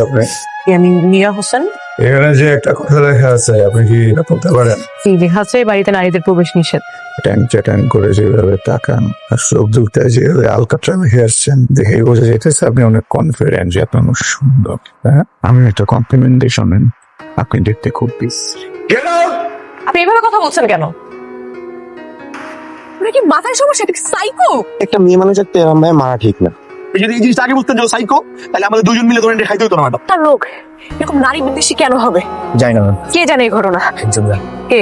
আপনি? আমি মীরা হোসেন। এখানে যে একটা কথা লেখা আছে আপনি কি এটা পড়তে পারেন? কি লেখা আছে? বাড়িতে নারীদের প্রবেশ নিষেধ। ট্যাং করে যেভাবে তাকান আর চোখ দুটা যেভাবে আলকাট্রা মেখে আসছেন দেখে বোঝা যেতেছে আপনি অনেক কনফিডেন্ট যে আপনি অনেক সুন্দর। হ্যাঁ, আমি একটা কমপ্লিমেন্ট দিয়ে শোনেন, আপনি দেখতে খুব বিশ্রী। আপনি এভাবে কথা বলছেন কেন? আপনার কি মাথায় সমস্যা? এটা কি সাইকো? একটা মেয়ে মানুষের এরকম ভাবে মারা ঠিক না। যদি এই জিনিসটা আগে বুঝতেন যে সাইকো, তাহলে আমাদের দুজন মিলে ধরে খাইতে হতো না ম্যাডাম। তার লোক এরকম নারী বিদ্বেষী কেন হবে? যাই না কে জানে এই ঘটনা? একজন জানে। কে?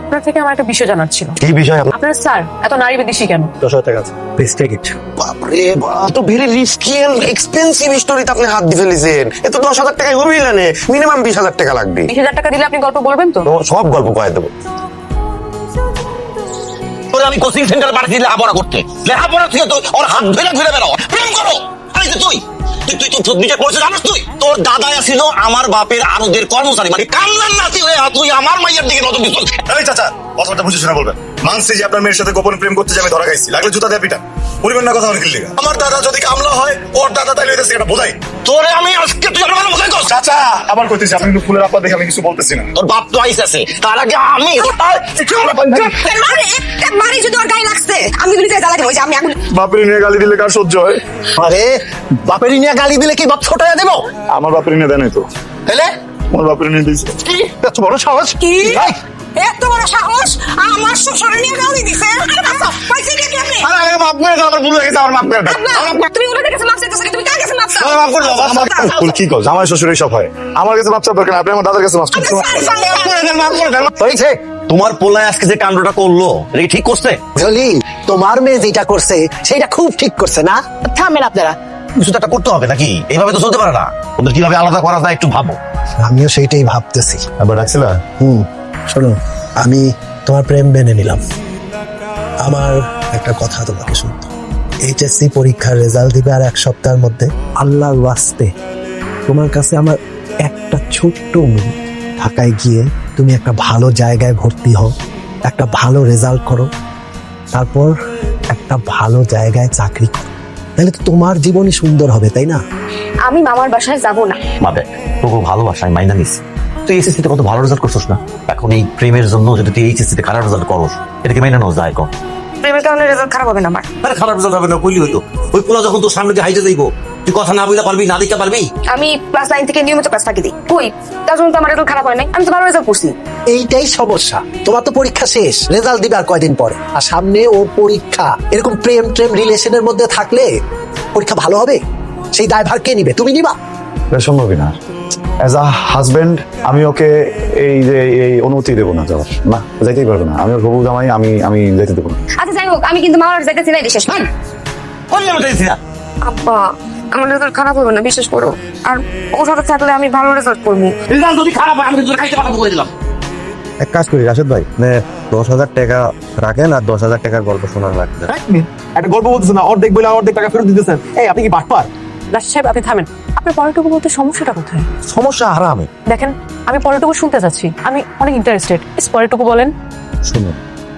আপনার থেকে আমার একটা বিষয় জানার ছিল। এই বিষয়ে আপনার স্যার এত নারী বিদ্বেষী কেন? 10,000 টাকা আছে, প্লিজ টেক ইট। বাপরে বাপ, তো ভেরি রিস্কি এন্ড এক্সপেন্সিভ স্টোরিতে আপনি হাত দিয়ে ফেলেছেন। এ তো 10,000 টাকায় হবেই না, মিনিমাম 20,000 টাকা লাগবে। 20,000 টাকা দিলে আপনি গল্প বলবেন তো? তো সব গল্প কয়ে দেবো। তোরে আমি কোচিং সেন্টারে পাঠিয়ে লেখাপড়া করতে, লেখাপড়া থেকে তো ওর হাত ধরে ঘুরে বেড়াও, প্রেম করো। আরে তুই বিচার করছিস জানিস? তোর দাদা ছিল আমার বাপের আরদের কর্মচারী, মানে কান্নার নাতি হয়ে তুই আমার মাইয়ের দিকে নজর দিচ্ছিস। এই চাচা, কথাটা বুঝে শোনা বলবেন। মানছি যে আপনার মেয়ের সাথে গোপন প্রেম করতে যাবে, ধরা খাইছি, লাগলে জুতা দিয়ে পিটা বলবেন না। কথা বলতে লিগা আমার দাদা যদি কামলা হয়, ওর দাদা তাইলে হইতেছে এটা বোঝাই। তোরে আমি আজকে তুই আমার বোঝাই কর। চাচা আবার কইতেছি, আপনি কিন্তু ফুলের আপা দেখে আমি কিছু বলতেছি না। তোর বাপ তো আইসেছে, তার আগে আমি মারি যদি ওর গায়ে লাগছে আমি গুলি করে জ্বালাই দেবো। যে আমি আগুন বাপের নিয়ে গালি দিলে কার সহ্য হয়? আরে বাপের নিয়ে গালি দিলে কি বাপ ছোটাইয়া দেবো? আমার বাপের নিয়ে দেয় নাই তো, তাহলে আমার বাপের নিয়ে দিয়েছে। কি এত বড় সাহস? কি এত বড় সাহস আমার শ্বশুর নিয়ে গালি দিছে? পয়সা দিয়ে কি আপনি? আরে বাপ মেয়ে আমার ভুল হয়ে গেছে, আমার বাপ মেয়ে তুমি ওদের কাছে মাপ চাইতেছো, তুমি কার কাছে মাপ চাও? মাফ করে দাও, আমার ফুল কি কস? আমার শ্বশুর এইসব হয়। আমার কাছে বাচ্চা দরকার না, আপনি আমার দাদার কাছে মাছ হয়েছে। তোমার পোলায় আজকে যে কাণ্ডটা করলো এটা কি ঠিক করছে? জলিল, তোমার মেয়ে যেটা করছে সেটা খুব ঠিক করছে না? থামেন আপনারা। কিছু তো একটা করতে হবে নাকি? এইভাবে তো চলতে পারে না। ওদের কিভাবে আলাদা করা যায় একটু ভাবো। আমিও সেইটাই ভাবতেছি। আবার রাখছিল। শোনো, আমি তোমার প্রেম মেনে নিলাম। আমার একটা কথা তোমাকে শুনতে, এইচএসসি পরীক্ষার রেজাল্ট দিবে আর 1 সপ্তাহের মধ্যে। আল্লাহর ওয়াস্তে তোমার কাছে আমার একটা ছোট্ট অনুরোধ, ঢাকায় গিয়ে তুমি একটা ভালো জায়গায় ভর্তি হও, একটা ভালো রেজাল্ট করো, তারপর একটা ভালো জায়গায় চাকরি করো, তাহলে তো তোমার জীবনই সুন্দর হবে, তাই না? আমি মামার বাসায় যাব না। মাবে তোকে ভালোবাসায় মাইনা নিস। তুই এইচএসসি তে কত ভালো রেজাল্ট করছিস না? এখন এই প্রেমের জন্য যদি তুই এইচএসসি তে খারাপ রেজাল্ট করস, এটাকে মাইনা নেওয়া যায়? কম প্রেমের কারণে রেজাল্ট খারাপ হবে না আমার। আরে খারাপ রেজাল্ট হবে না কইলি হইতো। ওই পোলা যখন তোর সামনে দিয়ে হাইটে যাইবো, তুই কথা না বইলা পারবি, না দিতে পারবি? আমি ক্লাস 9 থেকে নিয়মিত ক্লাস ফাঁকি দিই। কই তার জন্য তো আমার রেজাল্ট খারাপ হয় নাই, আমি তো ভালো রেজাল্ট করছি। এইটাই সমস্যা। তোমার তো পরীক্ষা শেষ, রেজাল্ট দিবে আর কয়দিন পরে, আর সামনে ওর পরীক্ষা। এরকম প্রেম রিলেশনের মধ্যে থাকলে পরীক্ষা ভালো হবে? সেই দায়ভার কে নিবে? তুমি নিবা? সম্ভবই না। অ্যাজ আ হাজবেন্ড আমি ওকে এই অনুমতি দেবো না যাওয়ার। না, যাইতেই পারবে না। আমি ওর হবু জামাই, আমি যাইতে দেবো না। আচ্ছা যাই হোক, আমি কিন্তু মামার যাইতেছি না, বিশেষ কইলি আমি যাইছি না। আব্বা আমার রেজাল্ট খারাপ হবে না, বিশ্বাস করো। আর ওর সাথে থাকলে আমি ভালো রেজাল্ট করবো। রেজাল্ট যদি খারাপ হয় আমি কিন্তু খাইতে পাঠাবো বলে দিলাম। এক কাজ করি রাশেদ ভাই, 10,000 টাকা রাখেন আর 10,000 টাকার গল্প শোনার রাখবেন। একটা গল্প বলতেছেন না, অর্ধেক বলে অর্ধেক টাকা ফেরত দিতেছেন। এই আপনি কি বাটপার? রাশিদ সাহেব আপনি থামেন। আপনার পরেরটুকু বলতে সমস্যাটা কোথায়? সমস্যা হারামে। দেখেন আমি পরেরটুকু শুনতে চাচ্ছি, আমি অনেক ইন্টারেস্টেড। পরেরটুকু বলেন। শুনুন,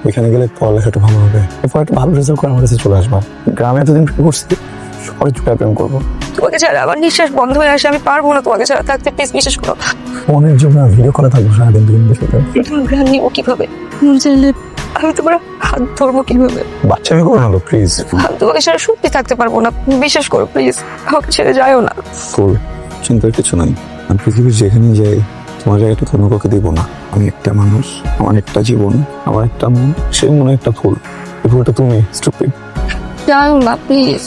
এখানে গেলে পড়ালেখাটা ভালো হবে, এরপর একটা ভালো রেজাল্ট করে আমার কাছে চলে আসবা। গ্রামে এতদিন প্রেম করছি, সবাই চুপে প্রেম করবো। তোমাকে ছাড়া আমার নিঃশ্বাস বন্ধ হয়ে আসে, আমি পারবো না তোমাকে ছাড়া থাকতে, প্লিজ বিশ্বাস করো। ফোনের জন্য ভিডিও কলে থাকবো সারাদিন দুদিনের সাথে। তোমার ঘ্রাণ নিবো কিভাবে? আমি তোমার হাত ধরবো কিভাবে? বাচ্চা আমি করো না তো প্লিজ। আমি তোমাকে ছাড়া সত্যি থাকতে পারবো না, বিশ্বাস করো প্লিজ, আমাকে ছেড়ে যাও না। ফুল, চিন্তার কিছু নাই। আমি পৃথিবীর যেখানে যাই তোমার জায়গাটা অন্য কাউকে দিব না। আমি একটা মানুষ, আমার একটা জীবন, আমার একটা মন, সেই মনে একটা ফুল। এই ফুলটা তুমি। স্টুপিড। যাও না প্লিজ।